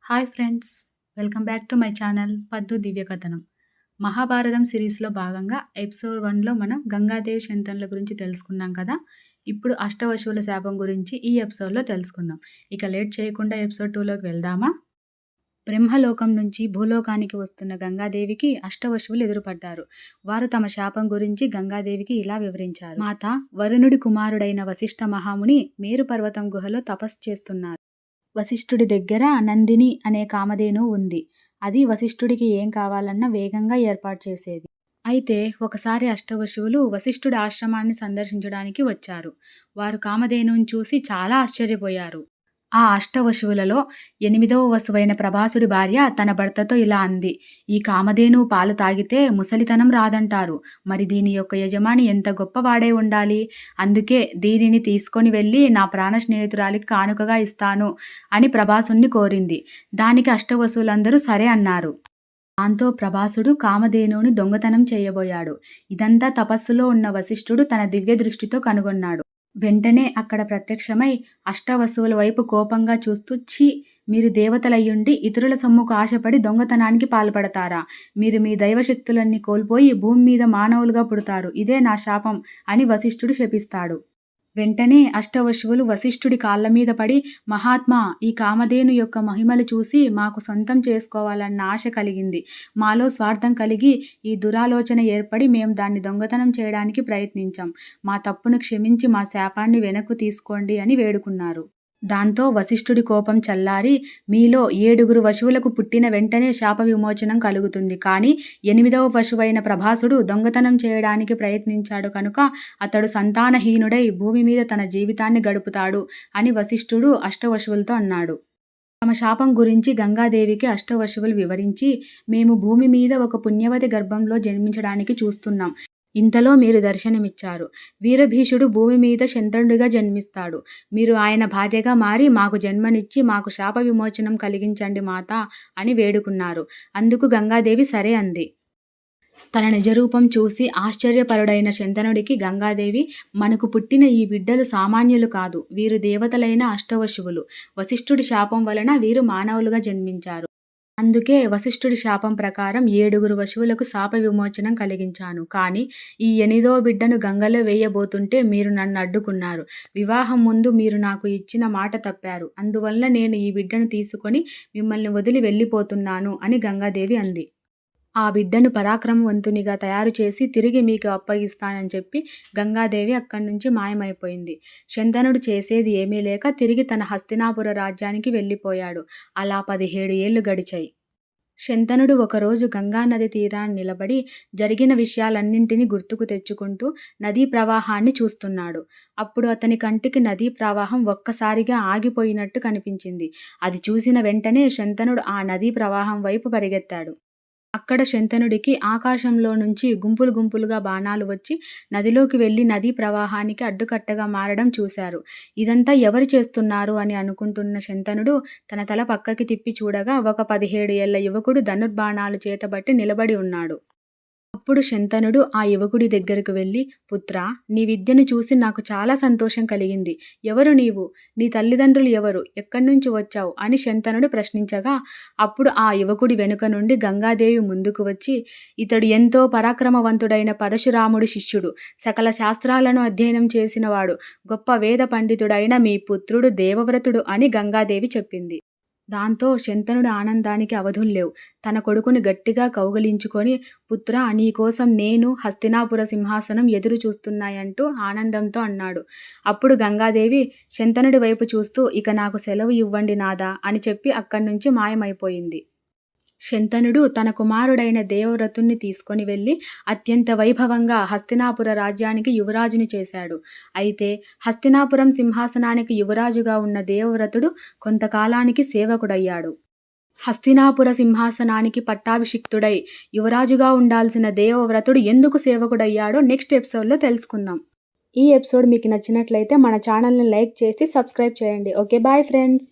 Hi friends! Welcome back to my channel పద్దు దివ్యకథనం. మహాభారతం సిరీస్‌లో భాగంగా ఎపిసోడ్ 1లో మనం గంగాదేవి శంతనుల గురించి తెలుసుకున్నాం కదా! ఇప్పుడు అష్టవశువుల శాపం గురించి ఈ ఎపిసోడ్‌లో తెలుసుకుందాం. ఇక లేట్ చేయకుండా ఎపిసోడ్ 2లోకి వెళ్దామా? బ్రహ్మలోకం నుంచి భూలోకానికి వస్తున్న గంగాదేవికి అష్టవశువులు ఎదురుపడ్డారు. వారు తమ శాపం గురించి గంగాదేవికి ఇలా వివరించారు. మాత, వరుణుడి కుమారుడైన వశిష్ఠ మహాముని మేరు పర్వతం గుహలో తపస్సు చేస్తున్నారు. వశిష్ఠుడి దగ్గర నందిని అనే కామధేను ఉంది. అది వశిష్ఠుడికి ఏం కావాలన్నా వేగంగా ఏర్పాటు చేసేది. అయితే ఒకసారి అష్టవశువులు వశిష్ఠుడి ఆశ్రమాన్ని సందర్శించడానికి వచ్చారు. వారు కామధేనుని చూసి చాలా ఆశ్చర్యపోయారు. ఆ అష్టవశువులలో 8వ వశువైన ప్రభాసుడి భార్య తన భర్తతో ఇలా అంది. ఈ కామధేనువు పాలు తాగితే ముసలితనం రాదంటారు. మరి దీని యొక్క యజమాని ఎంత గొప్పవాడై ఉండాలి. అందుకే దీనిని తీసుకొని వెళ్ళి నా ప్రాణ స్నేహితురాలికి కానుకగా ఇస్తాను అని ప్రభాసుణ్ణి కోరింది. దానికి అష్టవశువులందరూ సరే అన్నారు. దాంతో ప్రభాసుడు కామధేనువుని దొంగతనం చేయబోయాడు. ఇదంతా తపస్సులో ఉన్న వశిష్ఠుడు తన దివ్య దృష్టితో కనుగొన్నాడు. వెంటనే అక్కడ ప్రత్యక్షమై అష్టవశువుల వైపు కోపంగా చూస్తూ, ఛీ! మీరు దేవతలయ్యుండి ఇతరుల సొమ్ముకు ఆశపడి దొంగతనానికి పాల్పడతారా? మీరు మీ దైవశక్తులన్నీ కోల్పోయి భూమి మీద మానవులుగా పుడతారు. ఇదే నా శాపం అని వశిష్ఠుడు శపిస్తాడు. వెంటనే అష్టవశువులు వశిష్ఠుడి కాళ్ళ మీద పడి, మహాత్మా, ఈ కామధేను యొక్క మహిమలు చూసి మాకు సొంతం చేసుకోవాలన్న ఆశ కలిగింది. మాలో స్వార్థం కలిగి ఈ దురాలోచన ఏర్పడి మేము దాన్ని దొంగతనం చేయడానికి ప్రయత్నించాం. మా తప్పును క్షమించి మా శాపాన్ని వెనక్కు తీసుకోండి అని వేడుకున్నారు. దాంతో వశిష్ఠుడి కోపం చల్లారి, మీలో 7 వశువులకు పుట్టిన వెంటనే శాప విమోచనం కలుగుతుంది. కానీ 8వ వశువైన ప్రభాసుడు దొంగతనం చేయడానికి ప్రయత్నించాడు కనుక అతడు సంతానహీనుడై భూమి మీద తన జీవితాన్ని గడుపుతాడు అని వశిష్ఠుడు అష్టవశువులతో అన్నాడు. తమ శాపం గురించి గంగాదేవికి అష్టవశువులు వివరించి, మేము భూమి మీద ఒక పుణ్యవతి గర్భంలో జన్మించడానికి చూస్తున్నాం. ఇంతలో మీరు దర్శనమిచ్చారు. వీరభీషుడు భూమి మీద శంతనుడిగా జన్మిస్తాడు. మీరు ఆయన భార్యగా మారి మాకు జన్మనిచ్చి మాకు శాప విమోచనం కలిగించండి మాతా అని వేడుకున్నారు. అందుకు గంగాదేవి సరే అంది. తన నిజరూపం చూసి ఆశ్చర్యపరుడైన శంతనుడికి గంగాదేవి, మనకు పుట్టిన ఈ బిడ్డలు సామాన్యులు కాదు. వీరు దేవతలైన అష్టవశువులు. వశిష్ఠుడి శాపం వలన వీరు మానవులుగా జన్మించారు. అందుకే వశిష్ఠుడి శాపం ప్రకారం 7 వశువులకు శాప విమోచనం కలిగించాను. కానీ ఈ 8వ బిడ్డను గంగలో వేయబోతుంటే మీరు నన్ను అడ్డుకున్నారు. వివాహం ముందు మీరు నాకు ఇచ్చిన మాట తప్పారు. అందువల్ల నేను ఈ బిడ్డను తీసుకొని మిమ్మల్ని వదిలి వెళ్ళిపోతున్నాను అని గంగాదేవి అంది. ఆ బిడ్డను పరాక్రమవంతునిగా తయారు చేసి తిరిగి మీకు అప్పగిస్తానని చెప్పి గంగాదేవి అక్కడి నుంచి మాయమైపోయింది. శంతనుడు చేసేది ఏమీ లేక తిరిగి తన హస్తినాపుర రాజ్యానికి వెళ్ళిపోయాడు. అలా 17 ఏళ్లు గడిచాయి. శంతనుడు ఒకరోజు గంగానది తీరాన్ని నిలబడి జరిగిన విషయాలన్నింటినీ గుర్తుకు తెచ్చుకుంటూ నదీ ప్రవాహాన్ని చూస్తున్నాడు. అప్పుడు అతని కంటికి నదీ ప్రవాహం ఒక్కసారిగా ఆగిపోయినట్టు కనిపించింది. అది చూసిన వెంటనే శంతనుడు ఆ నదీ ప్రవాహం వైపు పరిగెత్తాడు. అక్కడ శంతనుడికి ఆకాశంలో నుంచి గుంపులు గుంపులుగా బాణాలు వచ్చి నదిలోకి వెళ్లి నదీ ప్రవాహానికి అడ్డుకట్టగా మారడం చూశారు. ఇదంతా ఎవరు చేస్తున్నారు అని అనుకుంటున్న శంతనుడు తన తల పక్కకి తిప్పి చూడగా ఒక 17 ఏళ్ల యువకుడు ధనుర్బాణాలు చేతబట్టి నిలబడి ఉన్నాడు. అప్పుడు శంతనుడు ఆ యువకుడి దగ్గరకు వెళ్ళి, పుత్రా, నీ విద్యను చూసి నాకు చాలా సంతోషం కలిగింది. ఎవరు నీవు? నీ తల్లిదండ్రులు ఎవరు? ఎక్కడి నుంచి వచ్చావు అని శంతనుడు ప్రశ్నించగా, అప్పుడు ఆ యువకుడి వెనుక నుండి గంగాదేవి ముందుకు వచ్చి, ఇతడు ఎంతో పరాక్రమవంతుడైన పరశురాముడి శిష్యుడు, సకల శాస్త్రాలను అధ్యయనం చేసినవాడు, గొప్ప వేద పండితుడైన మీ పుత్రుడు దేవవ్రతుడు అని గంగాదేవి చెప్పింది. దాంతో శంతనుడి ఆనందానికి అవధుల్లేవు. తన కొడుకుని గట్టిగా కౌగిలించుకొని, పుత్రా, నీకోసం నేను, హస్తినాపుర సింహాసనం ఎదురు చూస్తున్నాయంటూ ఆనందంతో అన్నాడు. అప్పుడు గంగాదేవి శంతనుడి వైపు చూస్తూ, ఇక నాకు సెలవు ఇవ్వండి నాదా అని చెప్పి అక్కడి నుంచి మాయమైపోయింది. శంతనుడు తన కుమారుడైన దేవవ్రతుణ్ణి తీసుకొని వెళ్ళి అత్యంత వైభవంగా హస్తినాపుర రాజ్యానికి యువరాజుని చేశాడు. అయితే హస్తినాపురం సింహాసనానికి యువరాజుగా ఉన్న దేవవ్రతుడు కొంతకాలానికి సేవకుడయ్యాడు. హస్తినాపుర సింహాసనానికి పట్టాభిషిక్తుడై యువరాజుగా ఉండాల్సిన దేవవ్రతుడు ఎందుకు సేవకుడయ్యాడో నెక్స్ట్ ఎపిసోడ్లో తెలుసుకుందాం. ఈ ఎపిసోడ్ మీకు నచ్చినట్లయితే మన ఛానల్ని లైక్ చేసి సబ్స్క్రైబ్ చేయండి. Okay, bye friends.